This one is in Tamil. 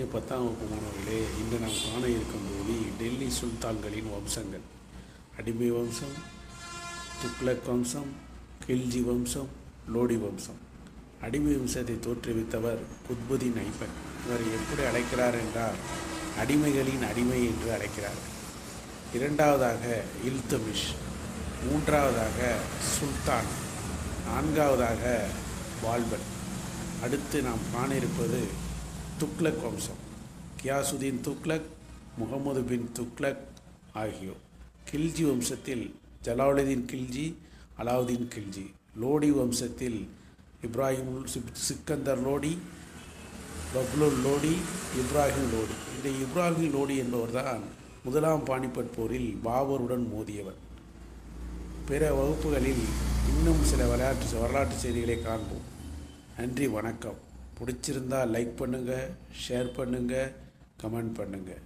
இனிய 10ஆம் வகுப்பு மாணவர்களே, இன்று நாம் காண இருக்கும் பகுதி டெல்லி சுல்தான்களின் வம்சங்கள். அடிமை வம்சம், துக்ளக் வம்சம், கில்ஜி வம்சம், லோடி வம்சம். அடிமை வம்சத்தை தோற்றுவித்தவர் குத்புதீன் ஐபக். இவர் எப்படி அழைக்கிறார் என்றால் அடிமைகளின் அடிமை என்று அழைக்கிறார். இரண்டாவதாக இல்துமிஷ், மூன்றாவதாக சுல்தான், நான்காவதாக பால்பன். அடுத்து நாம் காண இருப்பது துக்ளக் வம்சம். கியாசுதீன் துக்ளக், முகமது பின் துக்ளக் ஆகியோர். கில்ஜி வம்சத்தில் ஜலாலுதீன் கில்ஜி, அலாவுதீன் கில்ஜி. லோடி வம்சத்தில் இப்ராஹிம் சிக்கந்தர் லோடி, பப்லுல் லோடி, இப்ராஹிம் லோடி. இந்த இப்ராஹிம் லோடி என்பவர்தான் முதலாம் பானிபட் போரில் பாபருடன் மோதியவர். பிற வகுப்புகளில் இன்னும் சில வரலாற்று செய்திகளை காண்போம். நன்றி, வணக்கம். பிடிச்சிருந்தால் லைக் பண்ணுங்கள், ஷேர் பண்ணுங்கள், கமெண்ட் பண்ணுங்கள்.